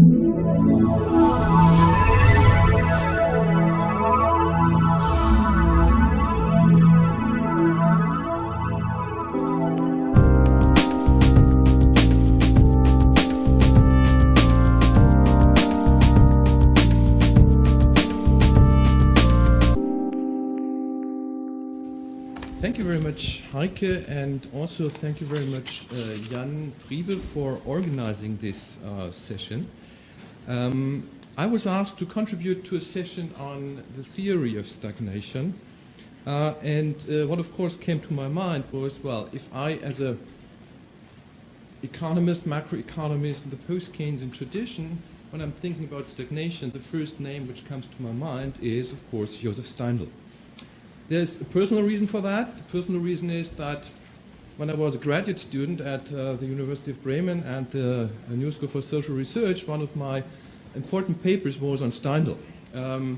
Thank you very much, Heike, and also thank you very much, Jan Priebe, for organizing this session. I was asked to contribute to a session on the theory of stagnation, and what of course came to my mind was, well, if I, as a economist, macroeconomist in the post-Keynesian tradition, when I'm thinking about stagnation, the first name which comes to my mind is, of course, Joseph Steindl. There's a personal reason for that. The personal reason is that when I was a graduate student at the University of Bremen and the New School for Social Research, one of my important papers was on Steindl. And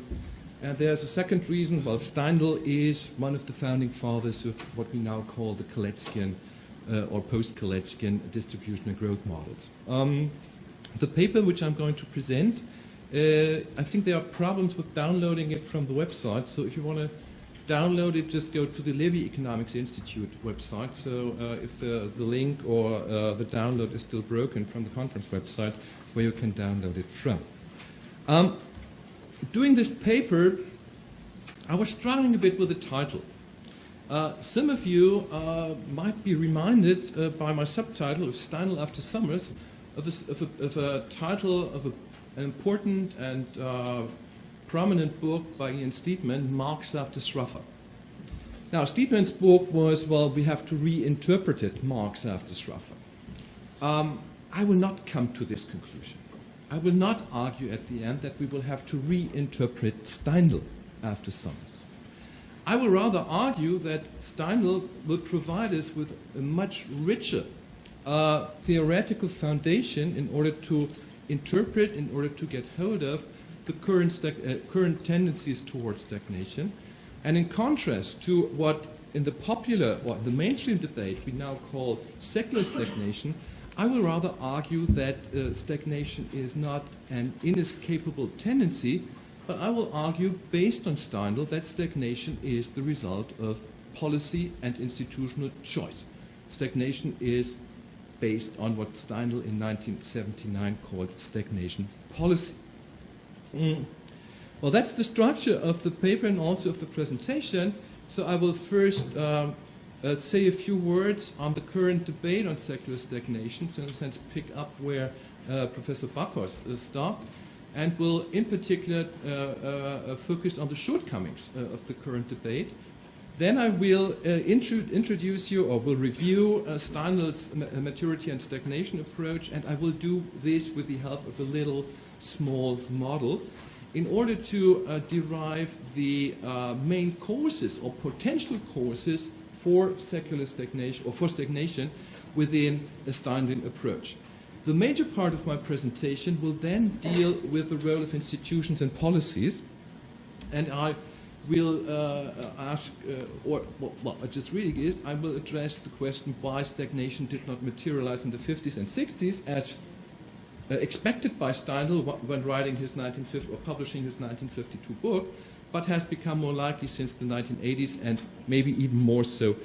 there's a second reason. Well, Steindl is one of the founding fathers of what we now call the Kaleckian or post-Kaleckian distribution and growth models. The paper which I'm going to present, I think there are problems with downloading it from the website, so if you want to download it, just go to the Levy Economics Institute website. So if the link or the download is still broken from the conference website, where you can download it from. Doing this paper, I was struggling a bit with the title. Some of you might be reminded by my subtitle of Steindl After Summers of a title of an important and prominent book by Ian Steedman, Marx After Sraffa. Now, Steedman's book was, well, we have to reinterpret it, Marx After Sraffa. I will not come to this conclusion. I will not argue at the end that we will have to reinterpret Steindl after Summers. I will rather argue that Steindl will provide us with a much richer theoretical foundation in order to interpret, in order to get hold of the current tendencies towards stagnation. And in contrast to what in the popular or the mainstream debate we now call secular stagnation, I will rather argue that stagnation is not an inescapable tendency, but I will argue, based on Steindl, that stagnation is the result of policy and institutional choice. Stagnation is based on what Steindl in 1979 called stagnation policy. Well, that's the structure of the paper and also of the presentation. So I will first say a few words on the current debate on secular stagnation, so in a sense pick up where Professor Bakos stopped, and will in particular focus on the shortcomings of the current debate. Then I will introduce you, or will review Steindl's maturity and stagnation approach, and I will do this with the help of a little small model in order to derive the main causes or potential causes for secular stagnation or for stagnation within a Steindl approach. The major part of my presentation will then deal with the role of institutions and policies, and I will ask, just reading it, I will address the question why stagnation did not materialize in the 50s and 60s as expected by Steindl when writing his publishing his 1952 book, but has become more likely since the 1980s and maybe even more so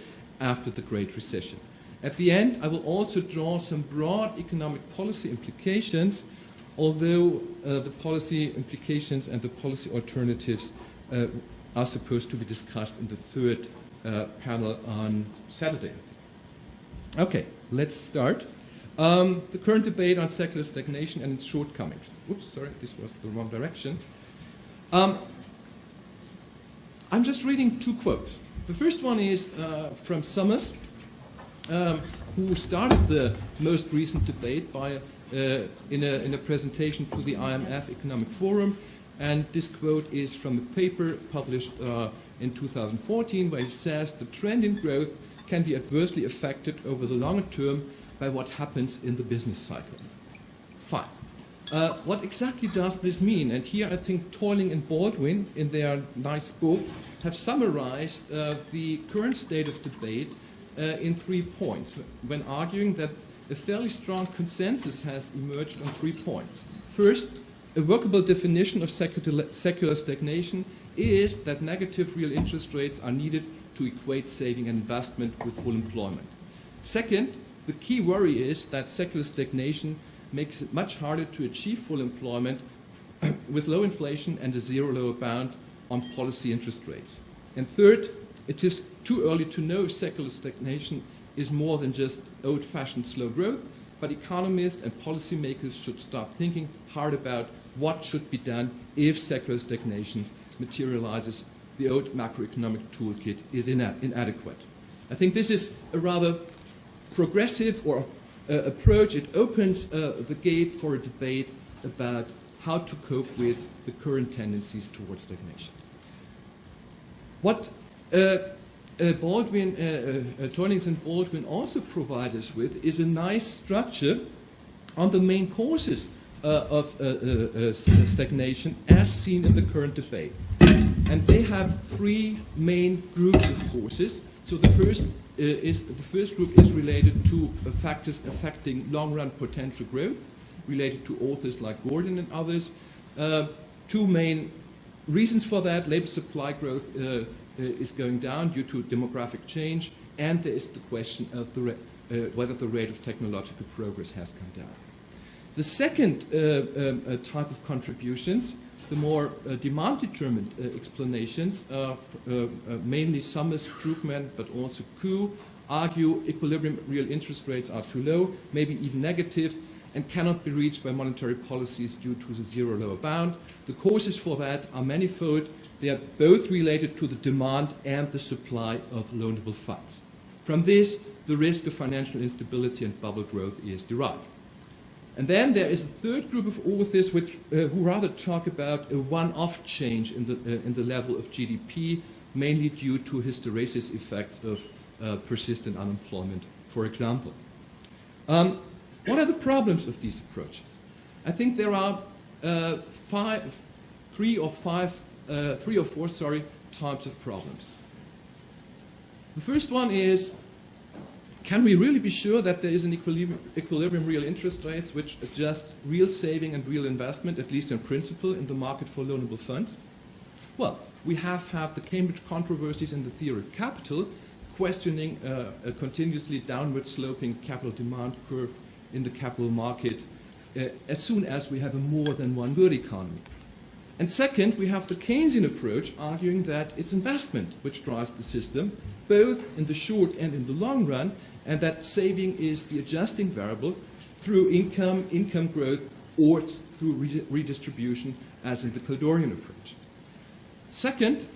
after the Great Recession. At the end, I will also draw some broad economic policy implications, although the policy implications and the policy alternatives are supposed to be discussed in the third panel on Saturday. Okay, let's start. The current debate on secular stagnation and its shortcomings. Oops, sorry, this was the wrong direction. I'm just reading two quotes. The first one is from Summers, who started the most recent debate by in a presentation to the IMF Economic Forum, and this quote is from a paper published in 2014, where he says the trend in growth can be adversely affected over the longer term by what happens in the business cycle. Fine. What exactly does this mean? And here I think Toiling and Baldwin, in their nice book, have summarized the current state of debate in 3 points, when arguing that a fairly strong consensus has emerged on 3 points. First, a workable definition of secular stagnation is that negative real interest rates are needed to equate saving and investment with full employment. Second, the key worry is that secular stagnation makes it much harder to achieve full employment with low inflation and a zero lower bound on policy interest rates. And third, it is too early to know if secular stagnation is more than just old-fashioned slow growth, but economists and policymakers should start thinking hard about what should be done if secular stagnation materializes. The old macroeconomic toolkit is inadequate. I think this is a rather progressive approach. It opens the gate for a debate about how to cope with the current tendencies towards stagnation. What Teunings and Baldwin also provide us with is a nice structure on the main causes of stagnation as seen in the current debate. And they have 3 main groups of causes. So the first group is related to factors affecting long-run potential growth, related to authors like Gordon and others. 2 main reasons for that: labor supply growth is going down due to demographic change, and there is the question of whether the rate of technological progress has come down. The second type of contributions, the more demand-determined explanations, mainly Summers, Krugman, but also Kuh, argue equilibrium real interest rates are too low, maybe even negative, and cannot be reached by monetary policies due to the zero lower bound. The causes for that are manifold. They are both related to the demand and the supply of loanable funds. From this, the risk of financial instability and bubble growth is derived. And then there is a third group of authors who rather talk about a one-off change in the level of GDP, mainly due to hysteresis effects of persistent unemployment, for example. What are the problems of these approaches? I think there are 3 or 4 types of problems. The first one is, can we really be sure that there is an equilibrium real interest rates which adjust real saving and real investment, at least in principle, in the market for loanable funds? Well, we have had the Cambridge controversies in the theory of capital, questioning a continuously downward sloping capital demand curve in the capital market as soon as we have a more than one good economy. And second, we have the Keynesian approach arguing that it's investment which drives the system, both in the short and in the long run, and that saving is the adjusting variable through income growth, or through redistribution, as in the Kaldorian approach. Second,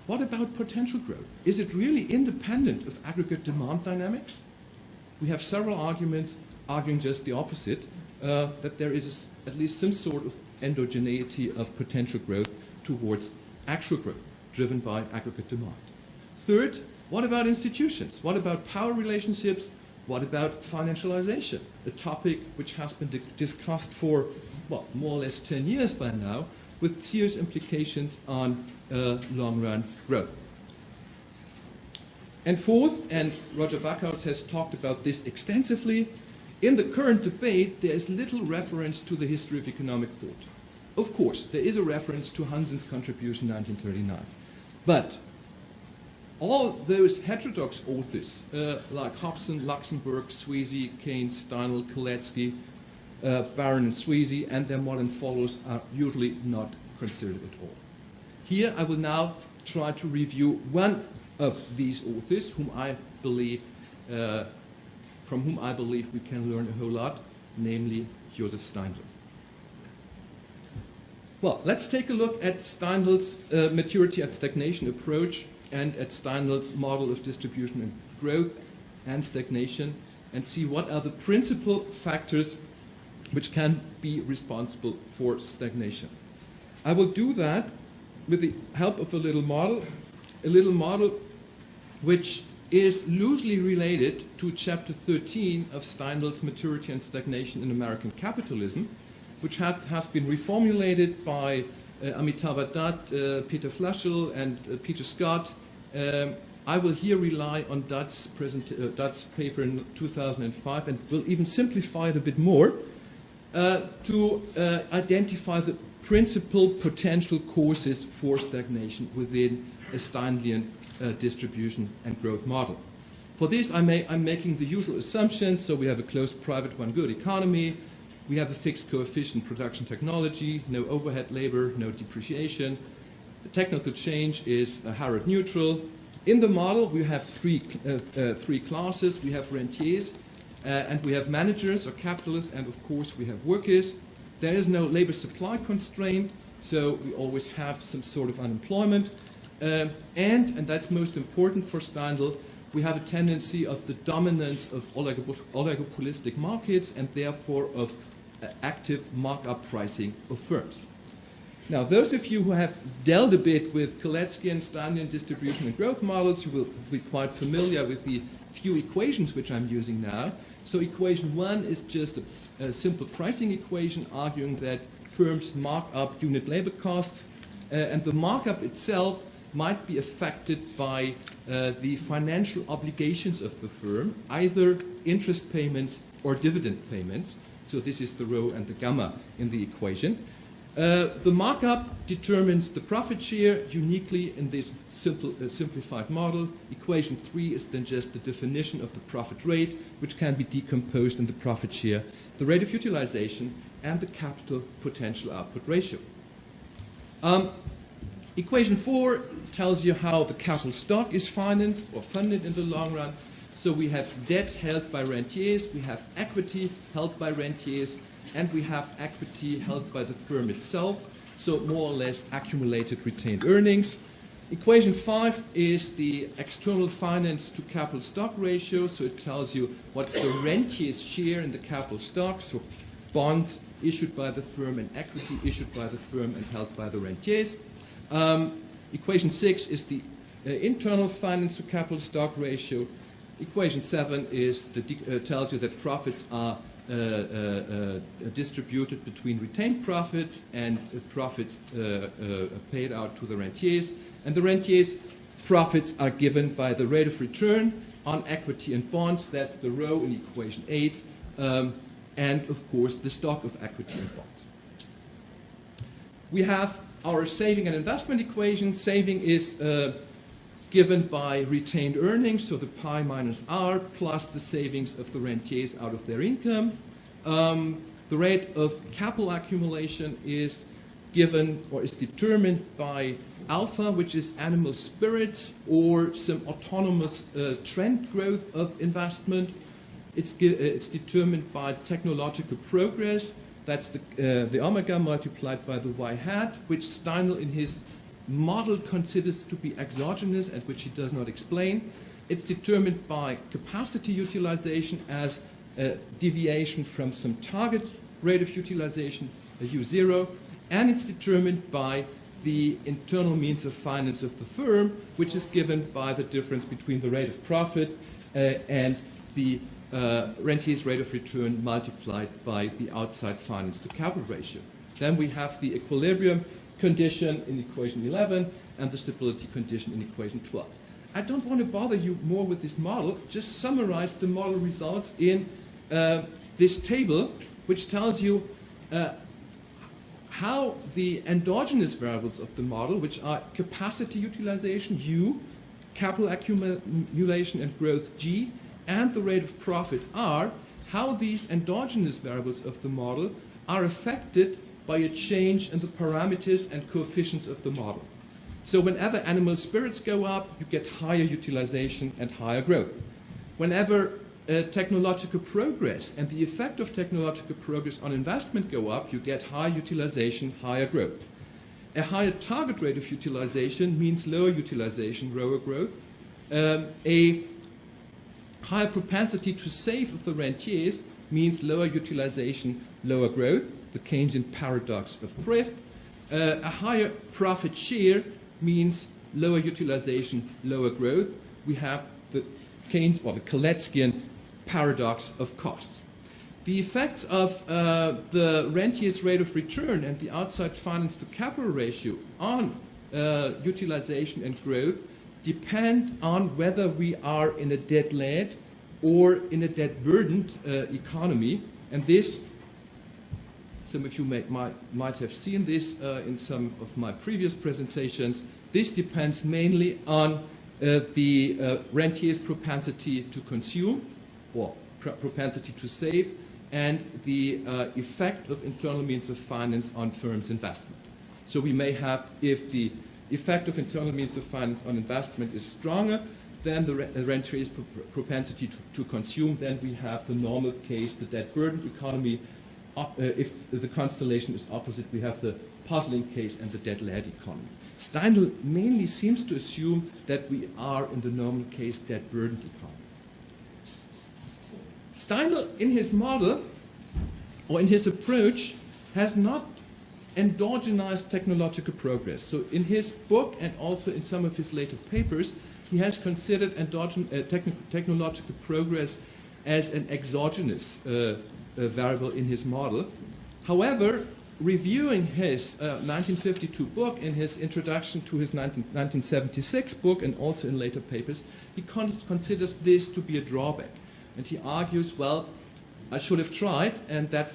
what about potential growth? Is it really independent of aggregate demand dynamics? We have several arguments arguing just the opposite, that there is at least some sort of endogeneity of potential growth towards actual growth, driven by aggregate demand. Third, what about institutions? What about power relationships? What about financialization? A topic which has been discussed for, well, more or less 10 years by now, with serious implications on long-run growth. And fourth, and Roger Backhaus has talked about this extensively, in the current debate, there is little reference to the history of economic thought. Of course, there is a reference to Hansen's contribution in 1939. But all those heterodox authors, like Hobson, Luxemburg, Sweezy, Keynes, Steindl, Kalecki, Barron and Sweezy, and their modern followers are usually not considered at all. Here I will now try to review one of these authors from whom I believe we can learn a whole lot, namely Joseph Steindl. Well, let's take a look at Steindl's maturity and stagnation approach, and at Steindl's model of distribution and growth and stagnation, and see what are the principal factors which can be responsible for stagnation. I will do that with the help of a little model which is loosely related to chapter 13 of Steindl's Maturity and Stagnation in American Capitalism, which has been reformulated by Amitabh Dutt, Peter Flaschel, and Peter Scott I will here rely on Dutt's paper in 2005 and will even simplify it a bit more to identify the principal potential causes for stagnation within a Steindlian distribution and growth model. For this, I'm making the usual assumptions. So we have a closed private one-good economy. We have a fixed coefficient production technology, no overhead labor, no depreciation. The technical change is Harrod neutral. In the model, we have three classes. We have rentiers, and we have managers or capitalists, and of course we have workers. There is no labor supply constraint, so we always have some sort of unemployment. And that's most important for Steindl, we have a tendency of the dominance of oligopolistic markets and therefore of active markup pricing of firms. Now, those of you who have dealt a bit with Kalecki and Steindlian distribution and growth models, you will be quite familiar with the few equations which I'm using now. So equation 1 is just a simple pricing equation arguing that firms mark up unit labor costs, and the markup itself might be affected by the financial obligations of the firm, either interest payments or dividend payments. So this is the rho and the gamma in the equation. The markup determines the profit share uniquely in this simplified model. Equation 3 is then just the definition of the profit rate, which can be decomposed in the profit share, the rate of utilization, and the capital potential output ratio. Equation 4 tells you how the capital stock is financed or funded in the long run. So we have debt held by rentiers, we have equity held by rentiers, and we have equity held by the firm itself, so more or less accumulated retained earnings. Equation 5 is the external finance to capital stock ratio, so it tells you what's the rentier's share in the capital stock, so bonds issued by the firm and equity issued by the firm and held by the rentiers. Equation 6 is the internal finance to capital stock ratio. Equation 7 is tells you that profits are distributed between retained profits and profits paid out to the rentiers. And the rentiers' profits are given by the rate of return on equity and bonds. That's the rho in equation 8. And, of course, the stock of equity and bonds. We have our saving and investment equation. Saving is given by retained earnings, so the pi minus r, plus the savings of the rentiers out of their income. The rate of capital accumulation is given or is determined by alpha, which is animal spirits, or some autonomous trend growth of investment. It's determined by technological progress. That's the omega multiplied by the y hat, which Steindl in his model considers to be exogenous and which he does not explain. It's determined by capacity utilization as a deviation from some target rate of utilization, U0, and it's determined by the internal means of finance of the firm, which is given by the difference between the rate of profit and the rentier's rate of return multiplied by the outside finance to capital ratio. Then we have the equilibrium condition in equation 11 and the stability condition in equation 12. I don't want to bother you more with this model, just summarize the model results in this table, which tells you how the endogenous variables of the model, which are capacity utilization, U, capital accumulation and growth, G, and the rate of profit, R, how these endogenous variables of the model are affected by a change in the parameters and coefficients of the model. So whenever animal spirits go up, you get higher utilization and higher growth. Whenever technological progress and the effect of technological progress on investment go up, you get higher utilization, higher growth. A higher target rate of utilization means lower utilization, lower growth. A higher propensity to save of the rentiers means lower utilization, lower growth, the Keynesian paradox of thrift. A higher profit share means lower utilization, lower growth. We have the Keynes or the Kaleckian paradox of costs. The effects of the rentier's rate of return and the outside finance to capital ratio on utilization and growth depend on whether we are in a debt-led or in a debt-burdened economy. And this, some of you might have seen this in some of my previous presentations, this depends mainly on the rentier's propensity to consume or propensity to save, and the effect of internal means of finance on firms' investment. So we may have, if the effect of internal means of finance on investment is stronger than the rentier's propensity to consume, then we have the normal case, the debt-burdened economy. If the constellation is opposite, we have the puzzling case and the debt-led economy. Steindl mainly seems to assume that we are in the normal case debt-burdened economy. Steindl, in his model, or in his approach, has not endogenized technological progress. So in his book and also in some of his later papers, he has considered technological progress as an exogenous variable in his model. However, reviewing his 1952 book and his introduction to his 1976 book and also in later papers, he considers this to be a drawback. And he argues, well, I should have tried, and that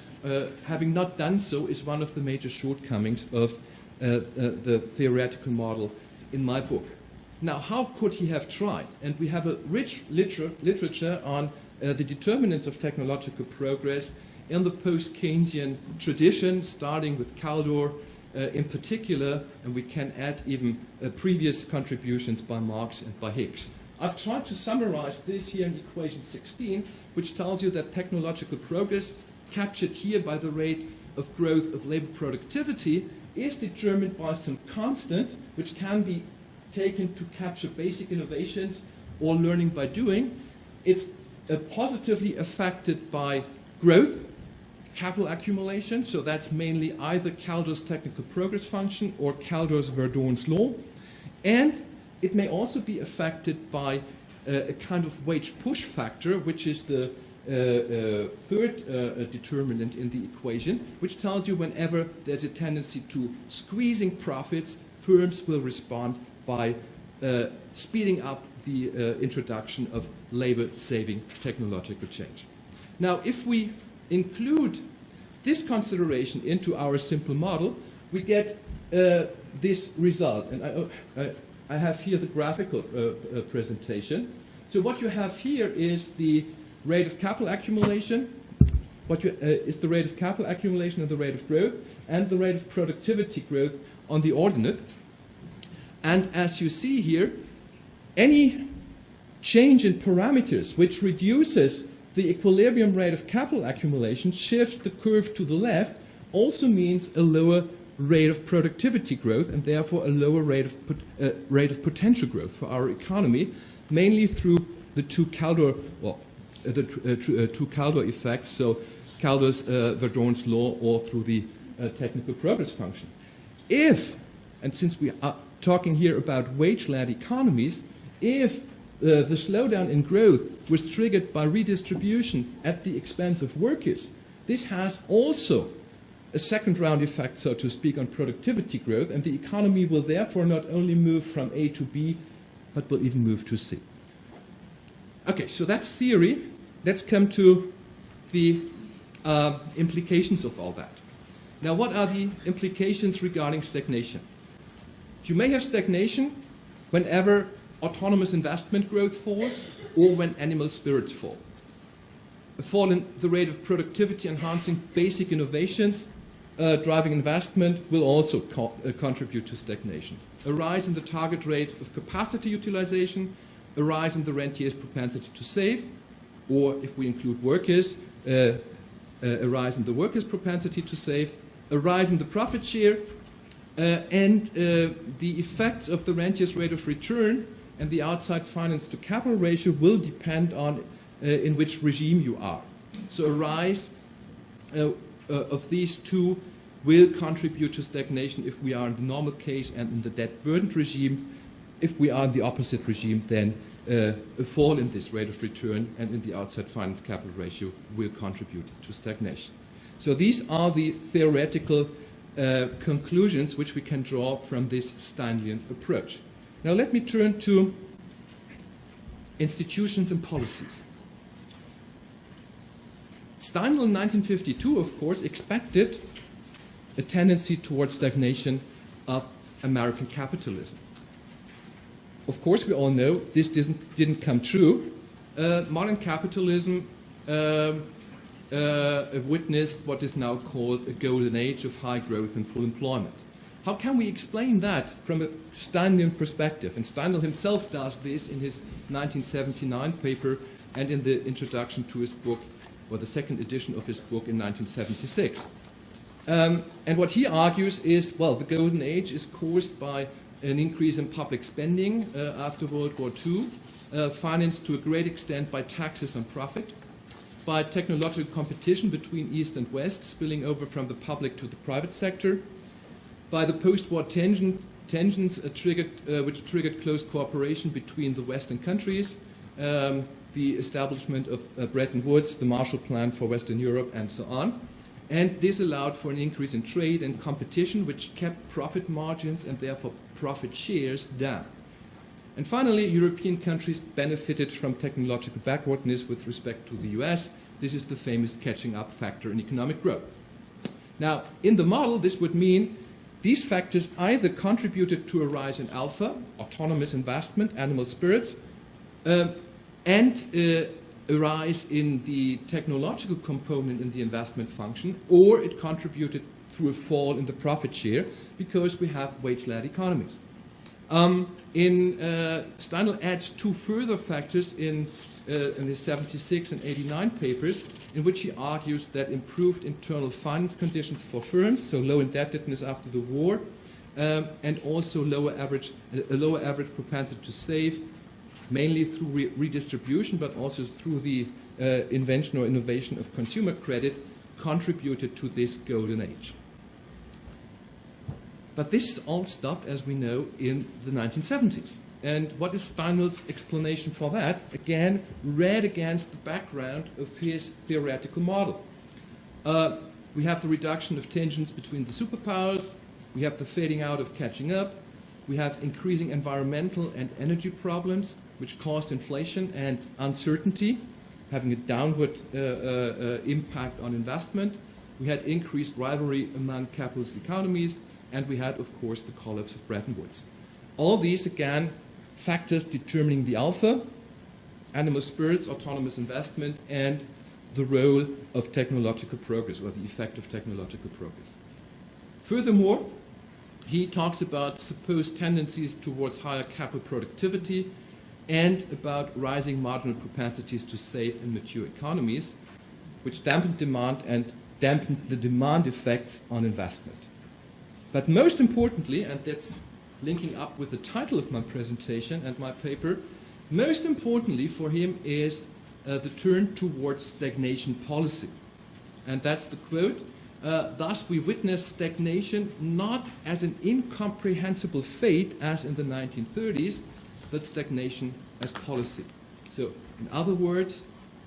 having not done so is one of the major shortcomings of the theoretical model in my book. Now, how could he have tried? And we have a rich literature on the determinants of technological progress in the post-Keynesian tradition, starting with Kaldor in particular, and we can add even previous contributions by Marx and by Hicks. I've tried to summarize this here in equation 16, which tells you that technological progress, captured here by the rate of growth of labor productivity, is determined by some constant, which can be taken to capture basic innovations or learning by doing. It's positively affected by growth, capital accumulation, so that's mainly either Kaldor's technical progress function or Kaldor's Verdon's law. And it may also be affected by a kind of wage push factor, which is the third determinant in the equation, which tells you whenever there's a tendency to squeezing profits, firms will respond by speeding up the introduction of labor-saving technological change. Now, if we include this consideration into our simple model, we get this result. And I have here the graphical presentation. So what you have here is the rate of capital accumulation, is the rate of capital accumulation and the rate of growth, and the rate of productivity growth on the ordinate. And as you see here, any change in parameters which reduces the equilibrium rate of capital accumulation, shifts the curve to the left, also means a lower rate of productivity growth and therefore a lower rate of potential growth for our economy, mainly through the two Kaldor effects, so Kaldor's Verdon's law, or through the technical progress function. If, and since we are talking here about wage-led economies, if the slowdown in growth was triggered by redistribution at the expense of workers, this has also a second-round effect, so to speak, on productivity growth, and the economy will therefore not only move from A to B, but will even move to C. Okay, so that's theory. Let's come to the implications of all that. Now, what are the implications regarding stagnation? You may have stagnation whenever autonomous investment growth falls or when animal spirits fall. A fall in the rate of productivity enhancing basic innovations driving investment will also contribute to stagnation. A rise in the target rate of capacity utilization, a rise in the rentier's propensity to save, or if we include workers, a rise in the workers' propensity to save, a rise in the profit share, and the effects of the rentier's rate of return and the outside finance to capital ratio will depend on in which regime you are. So a rise of these two will contribute to stagnation if we are in the normal case and in the debt-burdened regime. If we are in the opposite regime, then a fall in this rate of return and in the outside finance capital ratio will contribute to stagnation. So these are the theoretical conclusions which we can draw from this Steindlian approach. Now let me turn to institutions and policies. Steindl in 1952, of course, expected a tendency towards stagnation of American capitalism. Of course, we all know this didn't come true. Modern capitalism witnessed what is now called a golden age of high growth and full employment. How can we explain that from a Steindlian perspective? And Steindl himself does this in his 1979 paper and in the introduction to his book, or the second edition of his book in 1976. And what he argues is, well, the golden age is caused by an increase in public spending after World War II, financed to a great extent by taxes on profit, by technological competition between East and West spilling over from the public to the private sector, by the post-war tensions which triggered close cooperation between the Western countries, the establishment of Bretton Woods, the Marshall Plan for Western Europe, and so on. And this allowed for an increase in trade and competition, which kept profit margins and therefore profit shares down. And finally, European countries benefited from technological backwardness with respect to the US. This is the famous catching up factor in economic growth. Now, in the model, this would mean these factors either contributed to a rise in alpha, autonomous investment, animal spirits, and a rise in the technological component in the investment function, or it contributed through a fall in the profit share because we have wage-led economies. Steindl adds two further factors in his 76 and 89 papers, in which he argues that improved internal finance conditions for firms, so low indebtedness after the war, and also a lower average propensity to save, mainly through redistribution, but also through the invention or innovation of consumer credit, contributed to this golden age. But this all stopped, as we know, in the 1970s. And what is Steindl's explanation for that? Again, read against the background of his theoretical model. We have the reduction of tensions between the superpowers. We have the fading out of catching up. We have increasing environmental and energy problems, which caused inflation and uncertainty, having a downward impact on investment. We had increased rivalry among capitalist economies, and we had, of course, the collapse of Bretton Woods. All these, again, factors determining the alpha, animal spirits, autonomous investment, and the role of technological progress, or the effect of technological progress. Furthermore, he talks about supposed tendencies towards higher capital productivity and about rising marginal propensities to save in mature economies, which dampened demand and dampened the demand effects on investment. But most importantly, and that's linking up with the title of my presentation and my paper, most importantly for him is the turn towards stagnation policy. And that's the quote. Thus we witness stagnation not as an incomprehensible fate as in the 1930s, but stagnation as policy. So in other words,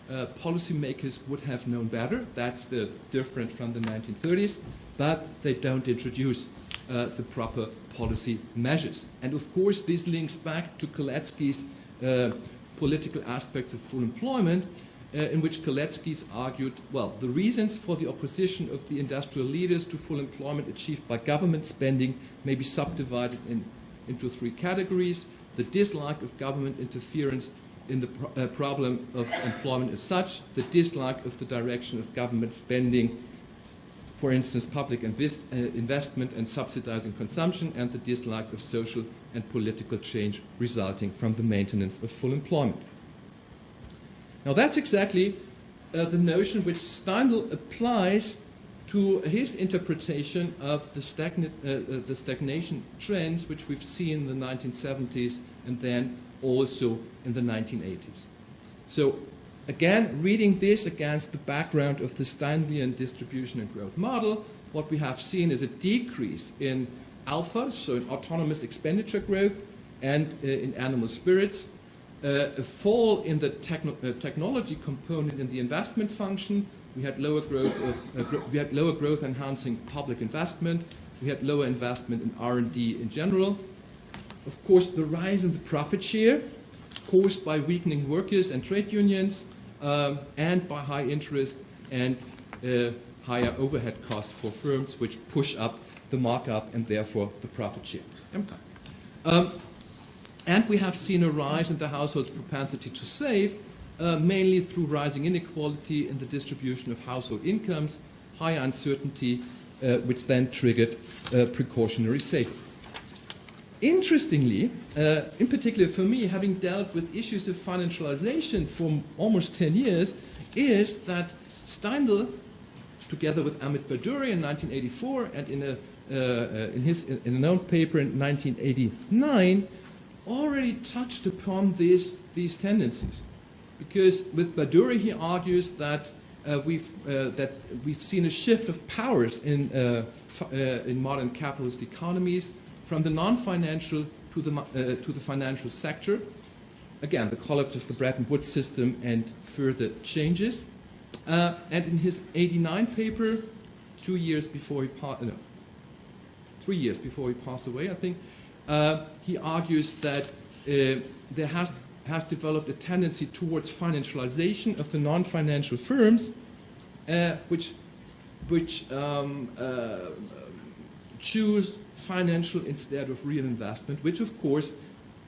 policymakers would have known better. That's the difference from the 1930s, but they don't introduce the proper policy measures. And of course, this links back to Kalecki's political aspects of full employment, in which Kalecki's argued, well, the reasons for the opposition of the industrial leaders to full employment achieved by government spending may be subdivided into three categories: the dislike of government interference in the problem of employment as such, the dislike of the direction of government spending, for instance, public investment and subsidizing consumption, and the dislike of social and political change resulting from the maintenance of full employment. Now that's exactly the notion which Steindl applies to his interpretation of the stagnation trends which we've seen in the 1970s and then also in the 1980s. So again, reading this against the background of the Steindlian distribution and growth model, what we have seen is a decrease in alpha, so in autonomous expenditure growth, and in animal spirits, a fall in the technology component in the investment function. We had lower growth enhancing public investment. We had lower investment in R&D in general. of course, the rise in the profit share caused by weakening workers and trade unions and by high interest and higher overhead costs for firms, which push up the markup and therefore the profit share. And we have seen a rise in the household's propensity to save, mainly through rising inequality in the distribution of household incomes, high uncertainty, which then triggered precautionary saving. Interestingly, in particular for me, having dealt with issues of financialization for almost 10 years, is that Steindl, together with Amit Bhadduri in 1984 and in a known paper in 1989, already touched upon these tendencies. Because with Bhadduri, he argues that we've seen a shift of powers in modern capitalist economies from the non-financial to the financial sector. Again, the collapse of the Bretton Woods system and further changes. And in his 89 paper, 3 years before he passed away, I think, he argues that there has developed a tendency towards financialization of the non-financial firms, which choose financial instead of real investment, which of course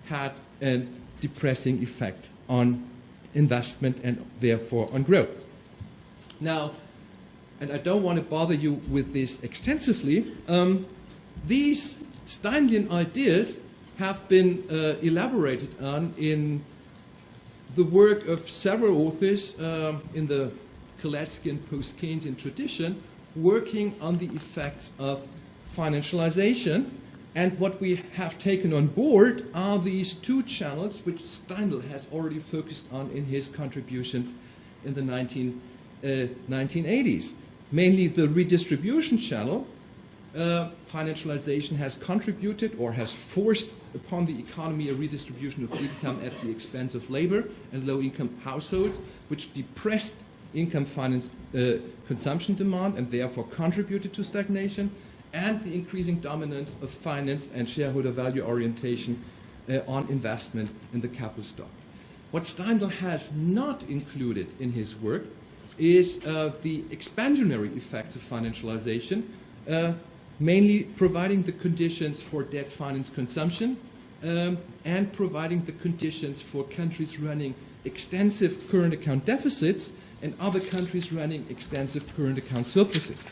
had a depressing effect on investment and therefore on growth. Now, and I don't want to bother you with this extensively, these Steindlian ideas have been elaborated on in the work of several authors in the Kalecki and post-Keynesian tradition, working on the effects of financialization. And what we have taken on board are these two channels, which Steindl has already focused on in his contributions in the 1980s. Mainly the redistribution channel. Financialization has contributed or has forced upon the economy a redistribution of income at the expense of labor and low-income households, which depressed income finance consumption demand and therefore contributed to stagnation, and the increasing dominance of finance and shareholder value orientation on investment in the capital stock. What Steindl has not included in his work is the expansionary effects of financialization, mainly providing the conditions for debt finance consumption and providing the conditions for countries running extensive current account deficits and other countries running extensive current account surpluses.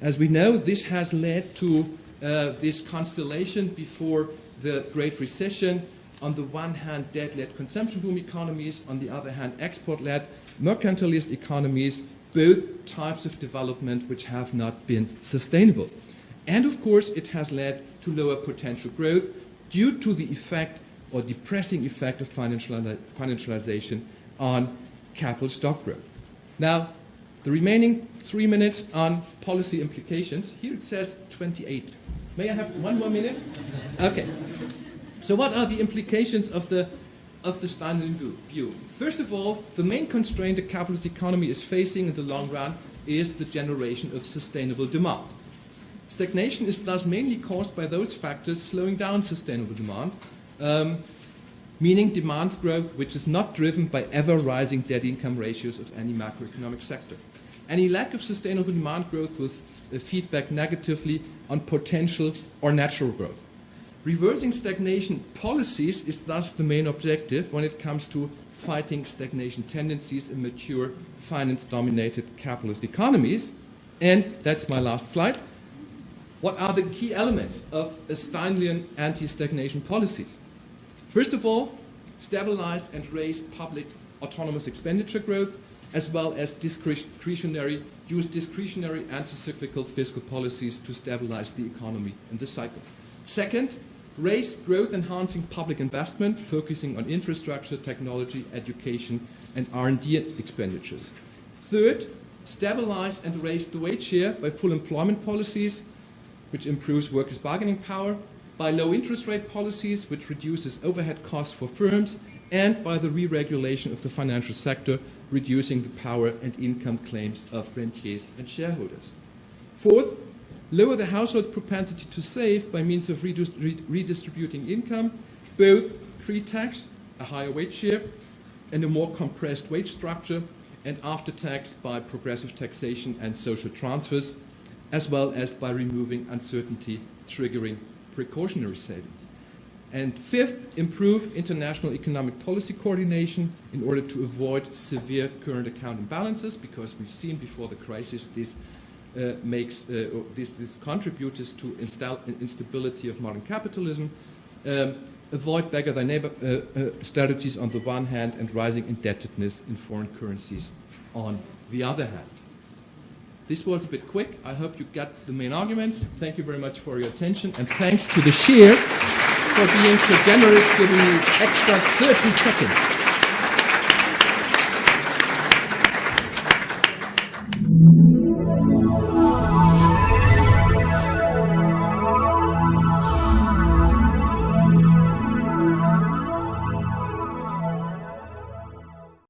As we know, this has led to this constellation before the Great Recession. On the one hand, debt-led consumption boom economies, on the other hand, export-led mercantilist economies, both types of development which have not been sustainable. And of course, it has led to lower potential growth due to the effect or depressing effect of financialization on capital stock growth. Now, the remaining 3 minutes on policy implications. Here it says 28. May I have 1 more minute? Okay. So what are the implications of the Steindl view? First of all, the main constraint a capitalist economy is facing in the long run is the generation of sustainable demand. Stagnation is thus mainly caused by those factors slowing down sustainable demand, meaning demand growth which is not driven by ever-rising debt-income ratios of any macroeconomic sector. Any lack of sustainable demand growth will feedback negatively on potential or natural growth. Reversing stagnation policies is thus the main objective when it comes to fighting stagnation tendencies in mature, finance-dominated capitalist economies. And that's my last slide. What are the key elements of a Steindlian anti-stagnation policies? First of all, stabilize and raise public autonomous expenditure growth, as well as use discretionary anti-cyclical fiscal policies to stabilize the economy in the cycle. Second, raise growth-enhancing public investment, focusing on infrastructure, technology, education, and R&D expenditures. Third, stabilize and raise the wage share by full employment policies, which improves workers' bargaining power, by low interest rate policies, which reduces overhead costs for firms, and by the re-regulation of the financial sector, reducing the power and income claims of rentiers and shareholders. Fourth, lower the household's propensity to save by means of redistributing income, both pre-tax, a higher wage share, and a more compressed wage structure, and after tax by progressive taxation and social transfers, as well as by removing uncertainty triggering precautionary saving. And fifth, improve international economic policy coordination in order to avoid severe current account imbalances, because we've seen before the crisis this this contributes to instability of modern capitalism. Avoid beggar-thy-neighbor strategies on the one hand and rising indebtedness in foreign currencies on the other hand. This was a bit quick. I hope you got the main arguments. Thank you very much for your attention, and thanks to the chair for being so generous, giving me extra 30 seconds.